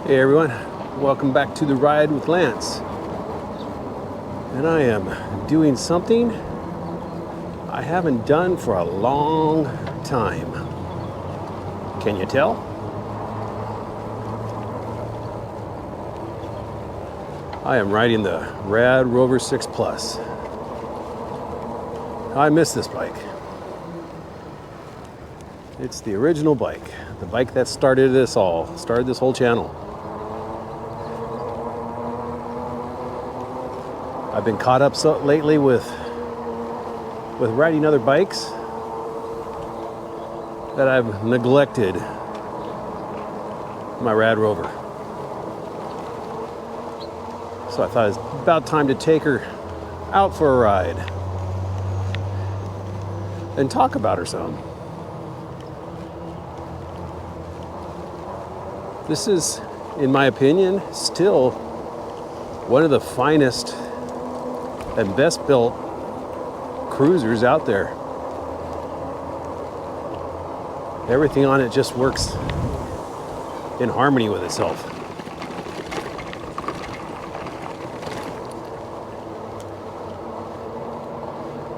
Hey everyone, welcome back to the Ride with Lance. And I am doing something I haven't done for a long time. Can you tell? I am riding the RadRover 6 Plus. I miss this bike. It's the original bike, the bike that started this whole channel. I've been caught up so lately with riding other bikes that I've neglected my RadRover. So I thought it's about time to take her out for a ride and talk about her some. This is, in my opinion, still one of the finest and best built cruisers out there. Everything on it just works in harmony with itself.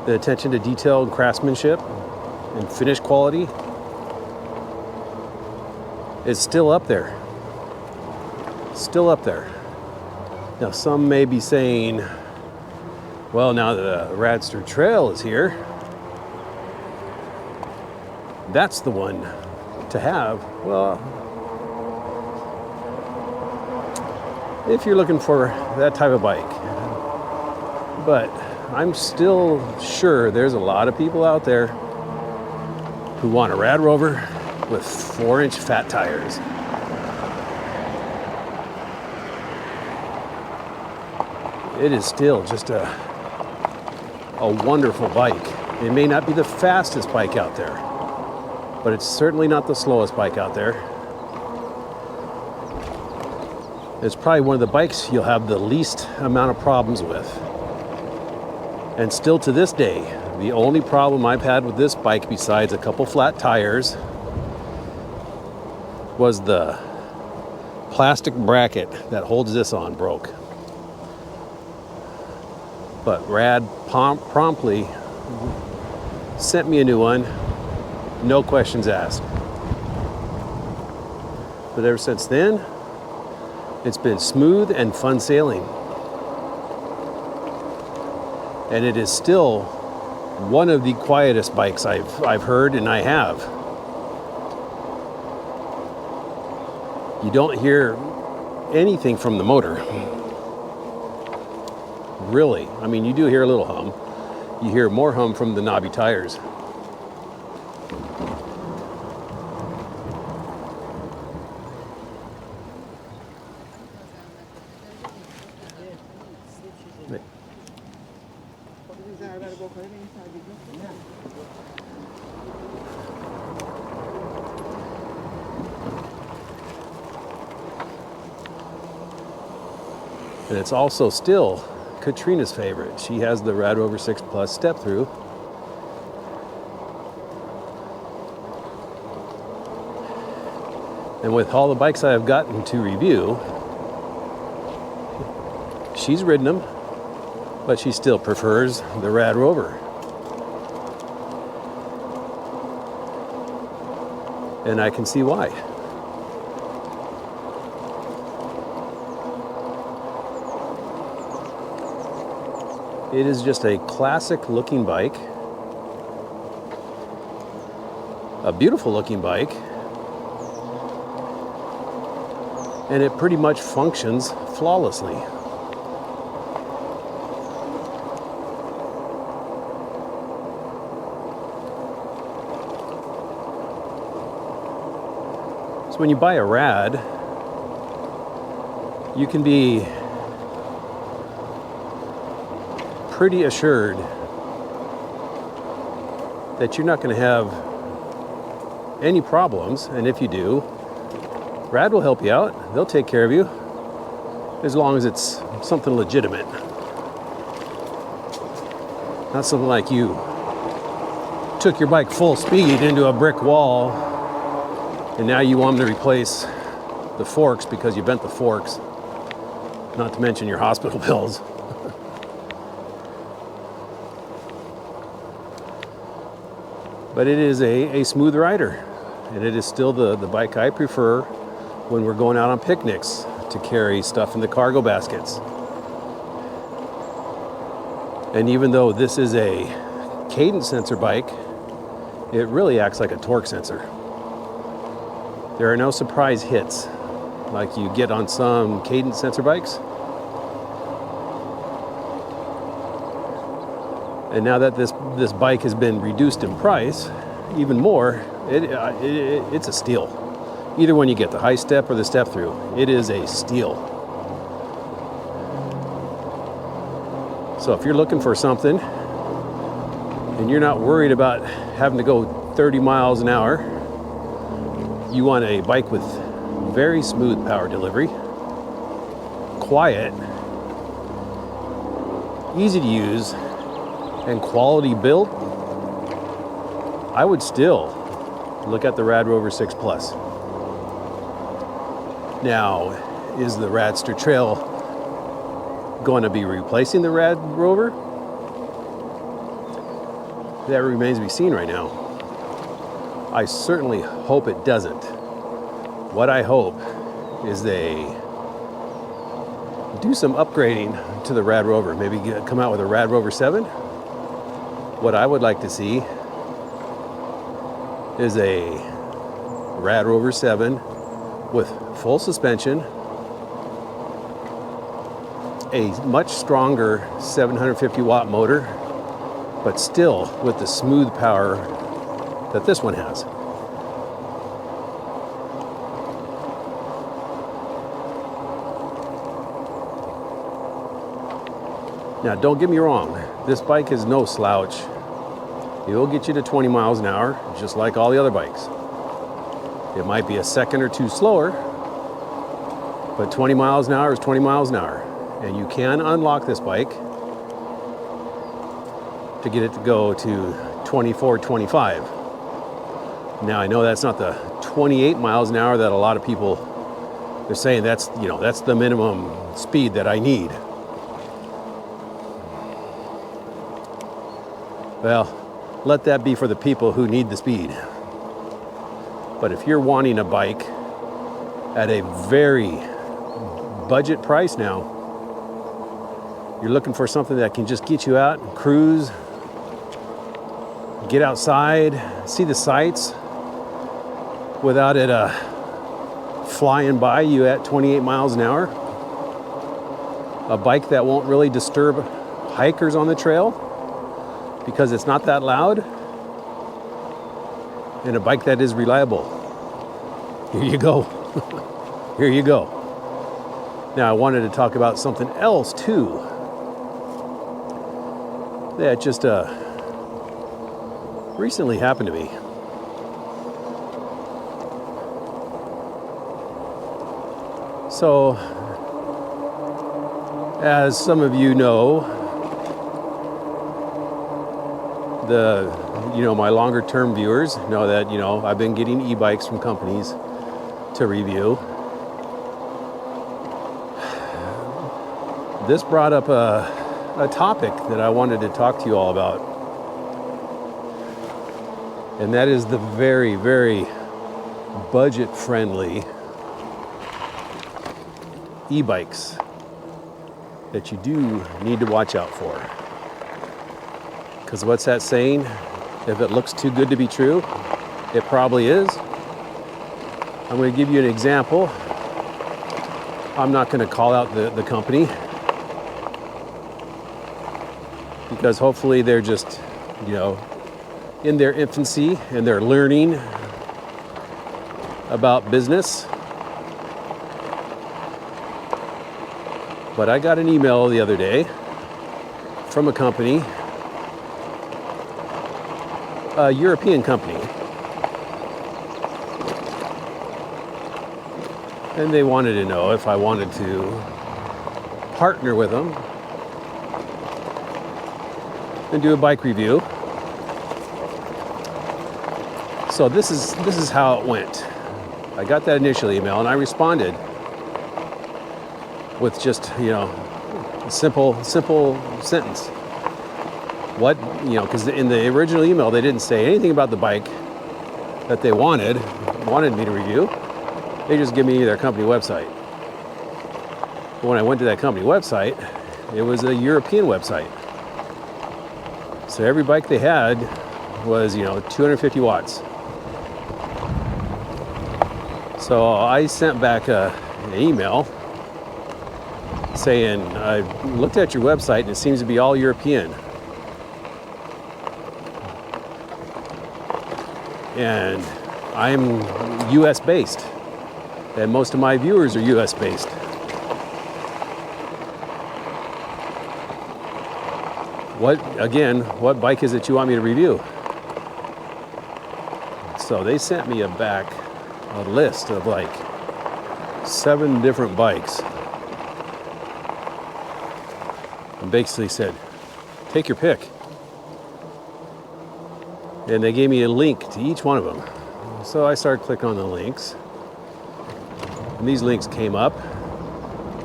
The attention to detail and craftsmanship and finish quality is still up there. Still up there. Now some may be saying, well, now the Radster Trail is here, that's the one to have. Well, if you're looking for that type of bike. But I'm still sure there's a lot of people out there who want a RadRover with 4-inch fat tires. It is still just a wonderful bike. It may not be the fastest bike out there, but it's certainly not the slowest bike out there. It's probably one of the bikes you'll have the least amount of problems with. And still to this day, the only problem I've had with this bike, besides a couple flat tires, was the plastic bracket that holds this on broke. But Rad promptly sent me a new one, no questions asked. But ever since then, it's been smooth and fun sailing. And it is still one of the quietest bikes I've heard, and I have. You don't hear anything from the motor. Really. I mean, you do hear a little hum. You hear more hum from the knobby tires. And it's also still Katrina's favorite. She has the RadRover 6 Plus step through. And with all the bikes I have gotten to review, she's ridden them, but she still prefers the RadRover. And I can see why. It is just a classic looking bike, a beautiful looking bike, and it pretty much functions flawlessly. So when you buy a Rad, you can be pretty assured that you're not going to have any problems, and if you do, Rad will help you out. They'll take care of you as long as it's something legitimate, not something like you took your bike full speed into a brick wall and now you want them to replace the forks because you bent the forks, not to mention your hospital bills. But it is a smooth rider, and it is still the bike I prefer when we're going out on picnics to carry stuff in the cargo baskets. And even though this is a cadence sensor bike, it really acts like a torque sensor. There are no surprise hits like you get on some cadence sensor bikes. And now that this bike has been reduced in price even more, it's a steal. Either one you get, the high step or the step through, it is a steal. So if you're looking for something and you're not worried about having to go 30 miles an hour, you want a bike with very smooth power delivery, quiet, easy to use, and quality build, I would still look at the RadRover 6 Plus. Now, is the Radster Trail going to be replacing the RadRover? That remains to be seen right now. I certainly hope it doesn't. What I hope is they do some upgrading to the RadRover. Maybe come out with a RadRover 7. What I would like to see is a RadRover 7 with full suspension, a much stronger 750 watt motor, but still with the smooth power that this one has. Now, don't get me wrong, this bike is no slouch. It will get you to 20 miles an hour, just like all the other bikes. It might be a second or two slower, but 20 miles an hour is 20 miles an hour. And you can unlock this bike to get it to go to 24, 25. Now, I know that's not the 28 miles an hour that a lot of people are saying that's the minimum speed that I need. Well, let that be for the people who need the speed. But if you're wanting a bike at a very budget price now, you're looking for something that can just get you out and cruise, get outside, see the sights without it flying by you at 28 miles an hour. A bike that won't really disturb hikers on the trail because it's not that loud, and a bike that is reliable. Here you go. Here you go. Now, I wanted to talk about something else too that just recently happened to me. So, as some of you know, my longer term viewers know that, I've been getting e-bikes from companies to review. This brought up a topic that I wanted to talk to you all about. And that is the very, very budget friendly e-bikes that you do need to watch out for. Because what's that saying? If it looks too good to be true, it probably is. I'm going to give you an example. I'm not going to call out the company because hopefully they're just, in their infancy and they're learning about business. But I got an email the other day from a company, a European company, and they wanted to know if I wanted to partner with them and do a bike review. So this is how it went. I got that initial email and I responded with just, you know, a simple sentence. What, you know, because in the original email they didn't say anything about the bike that they wanted me to review. They just give me their company website. But when I went to that company website, it was a European website. So every bike they had was, you know, 250 watts. So I sent back an email saying, I looked at your website and it seems to be all European. And I'm US based. And most of my viewers are US based. What bike is it you want me to review? So they sent me back a list of like 7 different bikes. And basically said, take your pick. And they gave me a link to each one of them. So I started clicking on the links. And these links came up.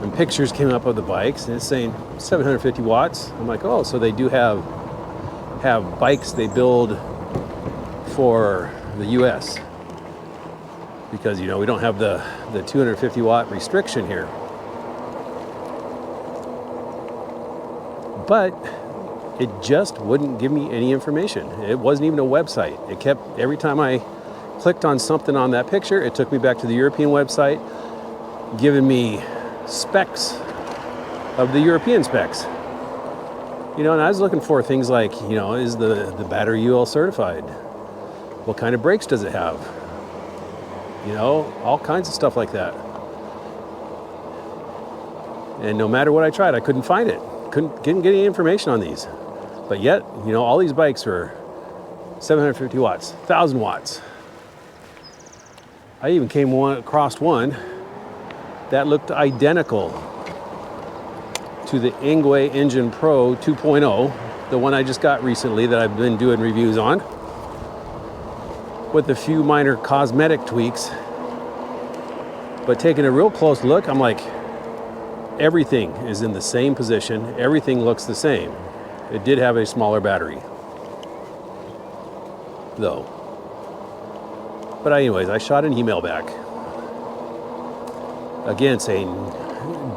And pictures came up of the bikes. And it's saying 750 watts. I'm like, oh, so they do have bikes they build for the US. Because, you know, we don't have the 250 watt restriction here. But it just wouldn't give me any information. It wasn't even a website. It kept, every time I clicked on something on that picture, it took me back to the European website, giving me specs of the European specs. You know, and I was looking for things like, you know, is the battery UL certified? What kind of brakes does it have? You know, all kinds of stuff like that. And no matter what I tried, I couldn't find it. Didn't get any information on these. But yet, you know, all these bikes were 750 watts, 1,000 watts. I even came across one that looked identical to the Himiway Engine Pro 2.0, the one I just got recently that I've been doing reviews on, with a few minor cosmetic tweaks. But taking a real close look, I'm like, everything is in the same position. Everything looks the same. It did have a smaller battery, though. But anyways, I shot an email back. Again, saying,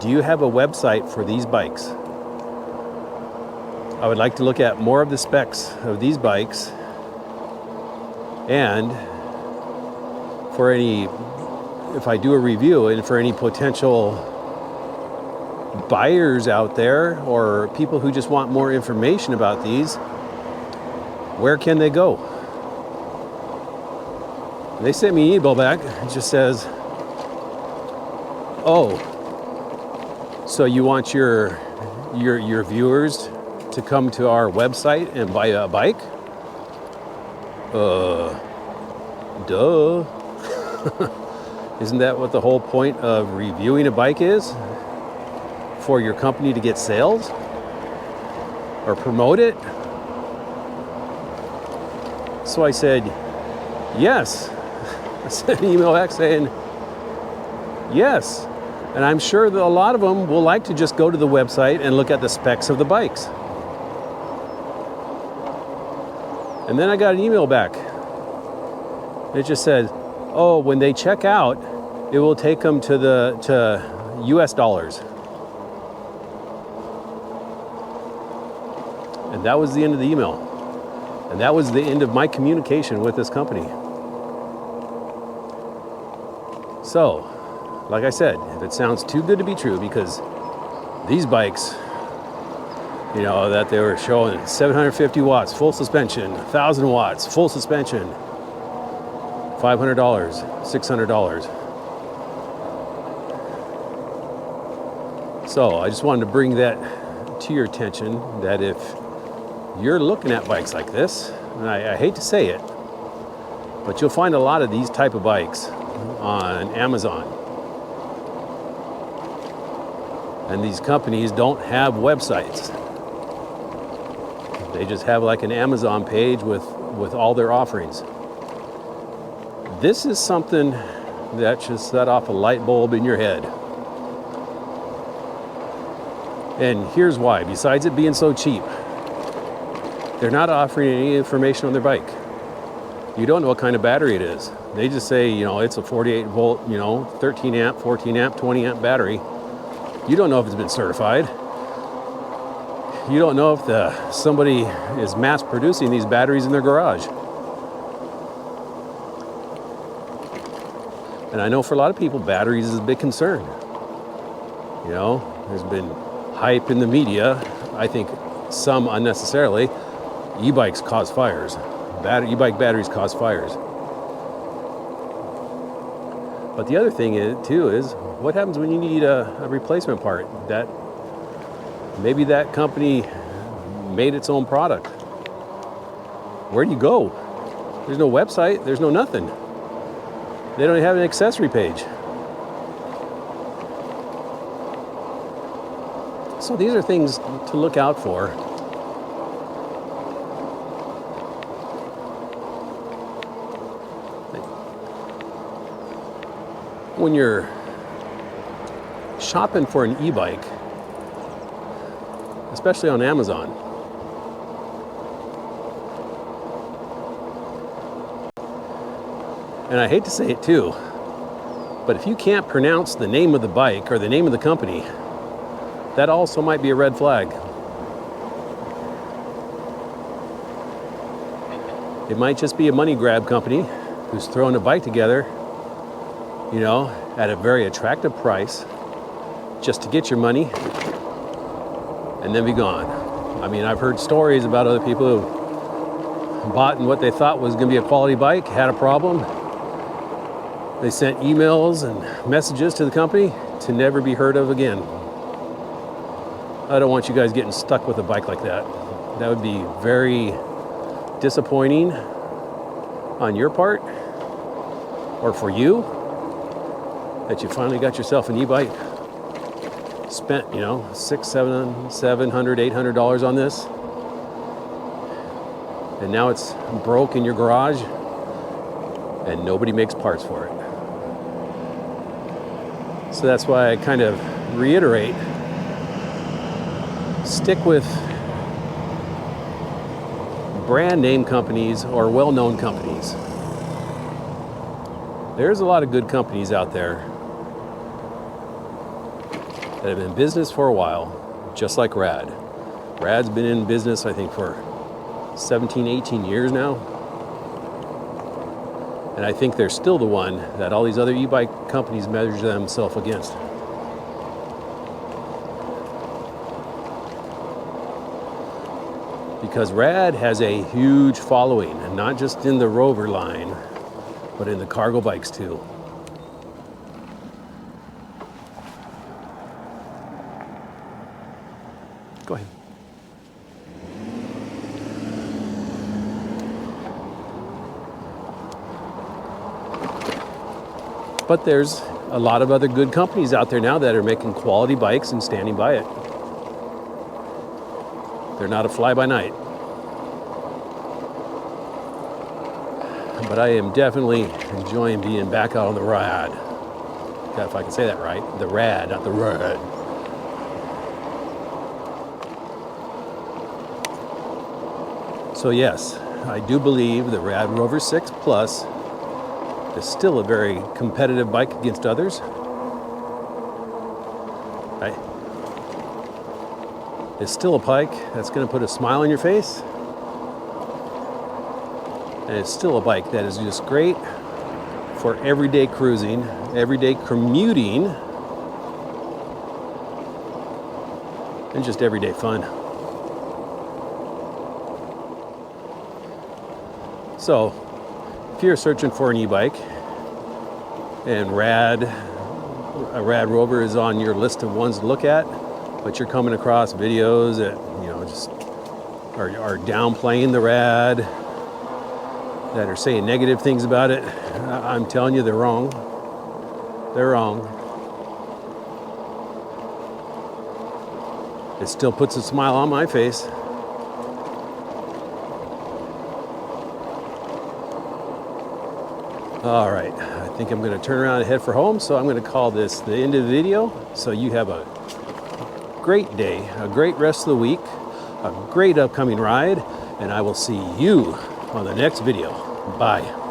do you have a website for these bikes? I would like to look at more of the specs of these bikes. And for any, if I do a review, and for any potential buyers out there or people who just want more information about these, where can they go? They sent me an email back. It just says, oh, so you want your viewers to come to our website and buy a bike? Duh. Isn't that what the whole point of reviewing a bike is? For your company to get sales or promote it? So I said, yes. I sent an email back saying, yes. And I'm sure that a lot of them will like to just go to the website and look at the specs of the bikes. And then I got an email back. It just said, oh, when they check out, it will take them to US dollars. And that was the end of the email. And that was the end of my communication with this company. So, like I said, if it sounds too good to be true, because these bikes, you know, that they were showing 750 watts, full suspension, 1,000 watts, full suspension, $500, $600. So I just wanted to bring that to your attention, that if you're looking at bikes like this, and I hate to say it, but you'll find a lot of these type of bikes on Amazon. And these companies don't have websites. They just have like an Amazon page with all their offerings. This is something that should set off a light bulb in your head. And here's why. Besides it being so cheap, they're not offering any information on their bike. You don't know what kind of battery it is. They just say, you know, it's a 48 volt, you know, 13 amp, 14 amp, 20 amp battery. You don't know if it's been certified. You don't know if somebody is mass producing these batteries in their garage. And I know for a lot of people, batteries is a big concern. You know, there's been hype in the media, I think some unnecessarily. E-bikes cause fires. E-bike batteries cause fires. But the other thing is, too, is what happens when you need a replacement part? That maybe that company made its own product. Where do you go? There's no website. There's no nothing. They don't have an accessory page. So these are things to look out for. When you're shopping for an e-bike, especially on Amazon, and I hate to say it too, but if you can't pronounce the name of the bike or the name of the company, that also might be a red flag. It might just be a money grab company who's throwing a bike together, you know, at a very attractive price just to get your money and then be gone. I mean, I've heard stories about other people who bought in what they thought was going to be a quality bike, had a problem. They sent emails and messages to the company to never be heard of again. I don't want you guys getting stuck with a bike like that. That would be very disappointing on your part or for you, that you finally got yourself an e-bike, spent, you know, $600, $700, $800 on this, and now it's broke in your garage and nobody makes parts for it. So that's why I kind of reiterate, stick with brand name companies or well-known companies. There's a lot of good companies out there that have been in business for a while, just like Rad. Rad's been in business, I think, for 17, 18 years now. And I think they're still the one that all these other e-bike companies measure themselves against. Because Rad has a huge following, and not just in the Rover line, but in the cargo bikes too. Go ahead. But there's a lot of other good companies out there now that are making quality bikes and standing by it. They're not a fly-by-night. But I am definitely enjoying being back out on the Rad. If I can say that right. The Rad, not the Rad. So yes, I do believe the RadRover 6 Plus is still a very competitive bike against others. It's still a bike that's going to put a smile on your face. And it's still a bike that is just great for everyday cruising, everyday commuting, and just everyday fun. So, if you're searching for an e-bike and a RadRover is on your list of ones to look at, but you're coming across videos that, you know, just are downplaying the Rad, that are saying negative things about it, I'm telling you, they're wrong. They're wrong. It still puts a smile on my face. All right, I think I'm going to turn around and head for home, so I'm going to call this the end of the video. So you have a great day, a great rest of the week, a great upcoming ride, and I will see you on the next video. Bye.